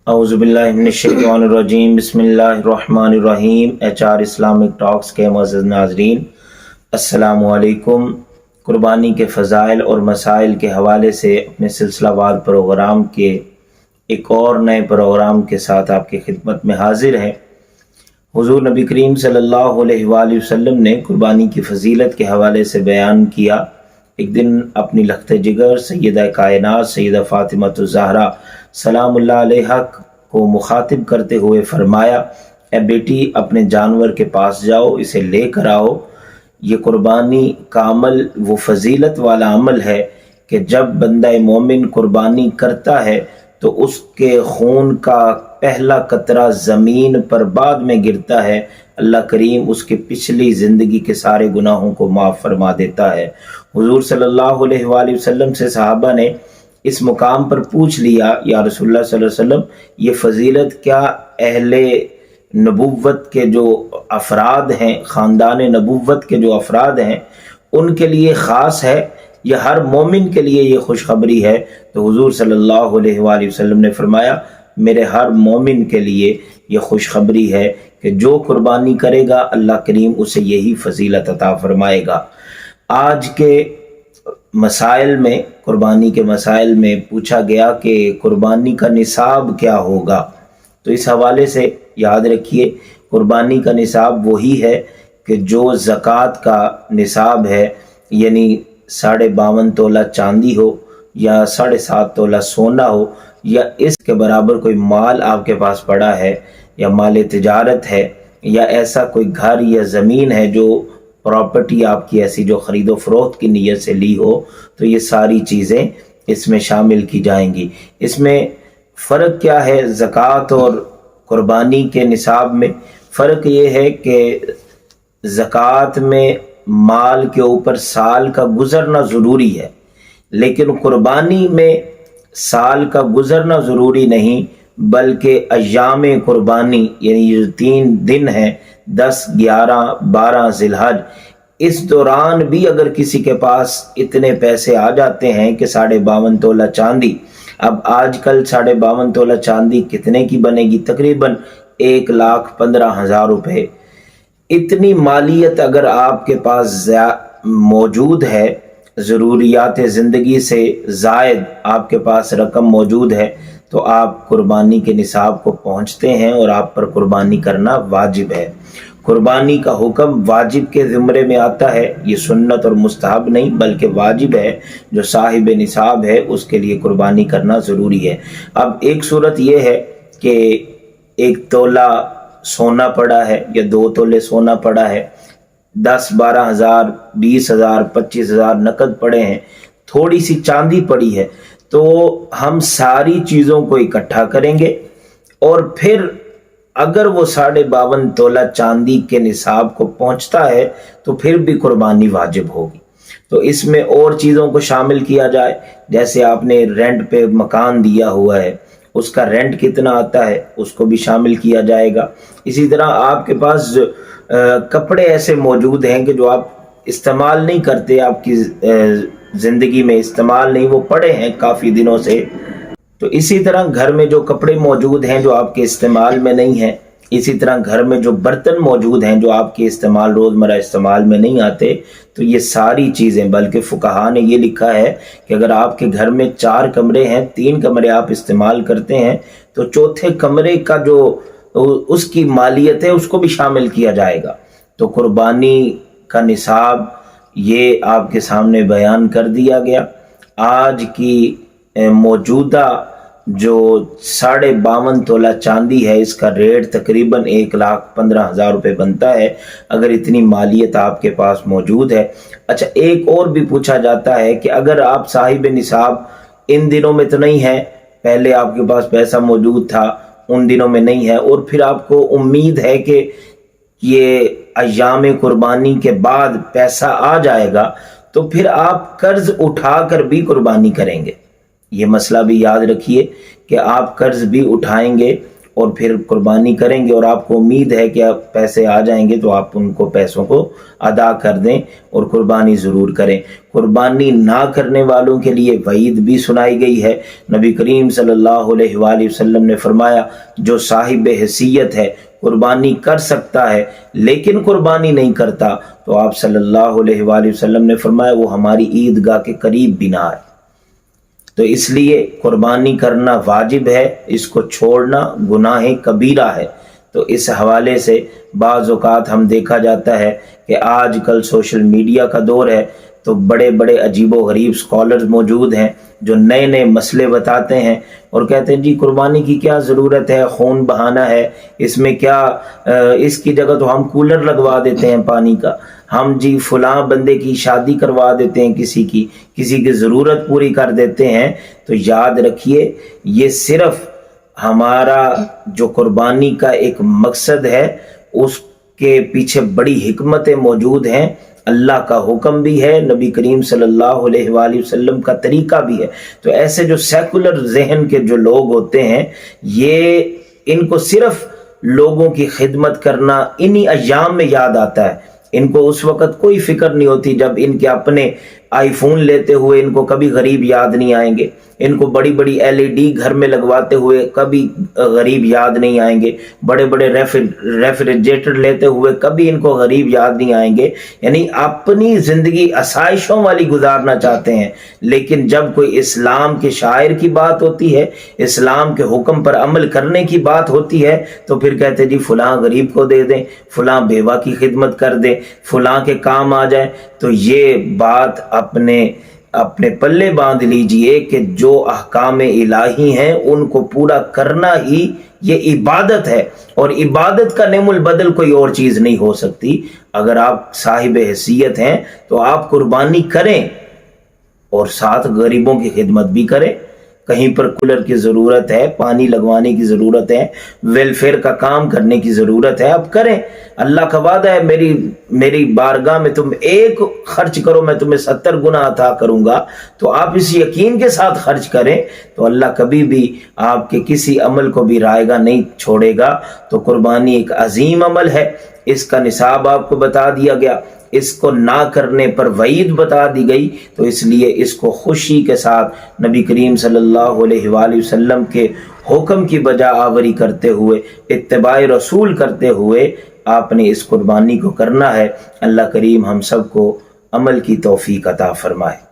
اعوذ باللہ من الشیطان الرجیم، بسم اللہ الرحمن الرحیم۔ HR اسلامک ٹاکس کے معزز ناظرین، السلام علیکم۔ قربانی کے فضائل اور مسائل کے حوالے سے اپنے سلسلہ وار پروگرام کے ایک اور نئے پروگرام کے ساتھ آپ کی خدمت میں حاضر ہیں۔ حضور نبی کریم صلی اللہ علیہ وآلہ وسلم نے قربانی کی فضیلت کے حوالے سے بیان کیا۔ ایک دن اپنی لخت جگر سیدہ کائنات سیدہ فاطمہ الزہرا سلام اللہ علیہا کو مخاطب کرتے ہوئے فرمایا، اے بیٹی، اپنے جانور کے پاس جاؤ، اسے لے کر آؤ۔ یہ قربانی کا عمل وہ فضیلت والا عمل ہے کہ جب بندہ مومن قربانی کرتا ہے تو اس کے خون کا پہلا قطرہ زمین پر بعد میں گرتا ہے، اللہ کریم اس کے پچھلی زندگی کے سارے گناہوں کو معاف فرما دیتا ہے۔ حضور صلی اللہ علیہ وآلہ وسلم سے صحابہ نے اس مقام پر پوچھ لیا، یا رسول اللہ صلی اللہ علیہ وسلم، یہ فضیلت کیا اہل نبوت کے جو افراد ہیں، خاندان نبوت کے جو افراد ہیں، ان کے لیے خاص ہے یا ہر مومن کے لیے یہ خوشخبری ہے؟ تو حضور صلی اللہ علیہ وآلہ وسلم نے فرمایا، میرے ہر مومن کے لیے یہ خوشخبری ہے کہ جو قربانی کرے گا اللہ کریم اسے یہی فضیلت عطا فرمائے گا۔ آج کے مسائل میں، قربانی کے مسائل میں پوچھا گیا کہ قربانی کا نصاب کیا ہوگا، تو اس حوالے سے یاد رکھیے، قربانی کا نصاب وہی ہے کہ جو زکوٰۃ کا نصاب ہے، یعنی 52.5 تولہ چاندی ہو یا 7.5 تولہ سونا ہو یا اس کے برابر کوئی مال آپ کے پاس پڑا ہے یا مال تجارت ہے یا ایسا کوئی گھر یا زمین ہے جو پراپرٹی آپ کی ایسی جو خرید و فروخت کی نیت سے لی ہو، تو یہ ساری چیزیں اس میں شامل کی جائیں گی۔ اس میں فرق کیا ہے زکوٰۃ اور قربانی کے نصاب میں؟ فرق یہ ہے کہ زکوٰۃ میں مال کے اوپر سال کا گزرنا ضروری ہے، لیکن قربانی میں سال کا گزرنا ضروری نہیں، بلکہ ایام قربانی یعنی یہ 3 دن ہیں 10، 11، 12 ذی الحج، اس دوران بھی اگر کسی کے پاس اتنے پیسے آ جاتے ہیں کہ 52.5 تولہ چاندی، اب آج کل 52.5 تولہ چاندی کتنے کی بنے گی؟ تقریباً 1,15,000 روپے۔ اتنی مالیت اگر آپ کے پاس موجود ہے، ضروریات زندگی سے زائد آپ کے پاس رقم موجود ہے، تو آپ قربانی کے نصاب کو پہنچتے ہیں اور آپ پر قربانی کرنا واجب ہے۔ قربانی کا حکم واجب کے زمرے میں آتا ہے، یہ سنت اور مستحب نہیں بلکہ واجب ہے۔ جو صاحب نصاب ہے اس کے لیے قربانی کرنا ضروری ہے۔ اب ایک صورت یہ ہے کہ 1 تولہ سونا پڑا ہے یا 2 تولے سونا پڑا ہے، 10-12 ہزار، 20 ہزار، 25 ہزار نقد پڑے ہیں، تھوڑی سی چاندی پڑی ہے، تو ہم ساری چیزوں کو اکٹھا کریں گے اور پھر اگر وہ 52.5 تولہ چاندی کے نصاب کو پہنچتا ہے تو پھر بھی قربانی واجب ہوگی۔ تو اس میں اور چیزوں کو شامل کیا جائے، جیسے آپ نے رینٹ پہ مکان دیا ہوا ہے، اس کا رینٹ کتنا آتا ہے اس کو بھی شامل کیا جائے گا۔ اسی طرح آپ کے پاس کپڑے ایسے موجود ہیں کہ جو آپ استعمال نہیں کرتے، آپ کی زندگی میں استعمال نہیں، وہ پڑے ہیں کافی دنوں سے، تو اسی طرح گھر میں جو کپڑے موجود ہیں جو آپ کے استعمال میں نہیں ہیں، اسی طرح گھر میں جو برتن موجود ہیں جو آپ کے روزمرہ استعمال میں نہیں آتے، تو یہ ساری چیزیں، بلکہ فقہا نے یہ لکھا ہے کہ اگر آپ کے گھر میں 4 کمرے ہیں، 3 کمرے آپ استعمال کرتے ہیں، تو چوتھے کمرے کا جو اس کی مالیت ہے اس کو بھی شامل کیا جائے گا۔ تو قربانی کا نصاب یہ آپ کے سامنے بیان کر دیا گیا۔ آج کی موجودہ جو 52.5 تولہ چاندی ہے، اس کا ریٹ تقریباً 1,15,000 روپے بنتا ہے اگر اتنی مالیت آپ کے پاس موجود ہے۔ اچھا، ایک اور بھی پوچھا جاتا ہے کہ اگر آپ صاحب نصاب ان دنوں میں تو نہیں ہے، پہلے آپ کے پاس پیسہ موجود تھا ان دنوں میں نہیں ہے، اور پھر آپ کو امید ہے کہ یہ ایام قربانی کے بعد پیسہ آ جائے گا، تو پھر آپ قرض اٹھا کر بھی قربانی کریں گے۔ یہ مسئلہ بھی یاد رکھیے کہ آپ قرض بھی اٹھائیں گے اور پھر قربانی کریں گے اور آپ کو امید ہے کہ آپ پیسے آ جائیں گے تو آپ ان کو پیسوں کو ادا کر دیں اور قربانی ضرور کریں۔ قربانی نہ کرنے والوں کے لیے وعید بھی سنائی گئی ہے۔ نبی کریم صلی اللہ علیہ وآلہ وسلم نے فرمایا جو صاحب حیثیت ہے قربانی کر سکتا ہے لیکن قربانی نہیں کرتا تو آپ صلی اللہ علیہ وآلہ وسلم نے فرمایا وہ ہماری عیدگاہ کے قریب بھی نہ آئے۔ تو اس لیے قربانی کرنا واجب ہے، اس کو چھوڑنا گناہ کبیرہ ہے۔ تو اس حوالے سے بعض اوقات ہم دیکھا جاتا ہے کہ آج کل سوشل میڈیا کا دور ہے تو بڑے بڑے عجیب و غریب اسکالرز موجود ہیں جو نئے نئے مسئلے بتاتے ہیں اور کہتے ہیں جی قربانی کی کیا ضرورت ہے، خون بہانا ہے، اس میں کیا، اس کی جگہ تو ہم کولر لگوا دیتے ہیں پانی کا، ہم جی فلاں بندے کی شادی کروا دیتے ہیں، کسی کی ضرورت پوری کر دیتے ہیں۔ تو یاد رکھیے یہ صرف ہمارا جو قربانی کا ایک مقصد ہے اس کے پیچھے بڑی حکمتیں موجود ہیں، اللہ کا حکم بھی ہے، نبی کریم صلی اللہ علیہ وآلہ وسلم کا طریقہ بھی ہے۔ تو ایسے جو سیکولر ذہن کے جو لوگ ہوتے ہیں یہ ان کو صرف لوگوں کی خدمت کرنا انہی ایام میں یاد آتا ہے، ان کو اس وقت کوئی فکر نہیں ہوتی جب ان کے اپنے آئی فون لیتے ہوئے ان کو کبھی غریب یاد نہیں آئیں گے، ان کو بڑی بڑی LED گھر میں لگواتے ہوئے کبھی غریب یاد نہیں آئیں گے، بڑے بڑے ریفریجریٹر لیتے ہوئے کبھی ان کو غریب یاد نہیں آئیں گے، یعنی اپنی زندگی آسائشوں والی گزارنا چاہتے ہیں۔ لیکن جب کوئی اسلام کے شاعر کی بات ہوتی ہے، اسلام کے حکم پر عمل کرنے کی بات ہوتی ہے تو پھر کہتے جی فلاں غریب کو دے دیں، فلاں بیوہ کی خدمت کر دیں، فلاں کے کام آ جائیں۔ تو یہ بات اپنے پلے باندھ لیجئے کہ جو احکام الہی ہیں ان کو پورا کرنا ہی یہ عبادت ہے، اور عبادت کا نعم البدل کوئی اور چیز نہیں ہو سکتی۔ اگر آپ صاحب حیثیت ہیں تو آپ قربانی کریں اور ساتھ غریبوں کی خدمت بھی کریں۔ کہیں پر کولر کی ضرورت ہے، پانی لگوانے کی ضرورت ہے، ویلفیئر کا کام کرنے کی ضرورت ہے، اب کریں۔ اللہ کا وعدہ ہے میری بارگاہ میں تم ایک خرچ کرو میں تمہیں 70 گنا عطا کروں گا۔ تو آپ اس یقین کے ساتھ خرچ کریں تو اللہ کبھی بھی آپ کے کسی عمل کو بھی رائے گا نہیں چھوڑے گا۔ تو قربانی ایک عظیم عمل ہے، اس کا نصاب آپ کو بتا دیا گیا، اس کو نہ کرنے پر وعید بتا دی گئی، تو اس لیے اس کو خوشی کے ساتھ نبی کریم صلی اللہ علیہ وآلہ وسلم کے حکم کی بجا آوری کرتے ہوئے، اتباع رسول کرتے ہوئے آپ نے اس قربانی کو کرنا ہے۔ اللہ کریم ہم سب کو عمل کی توفیق عطا فرمائے۔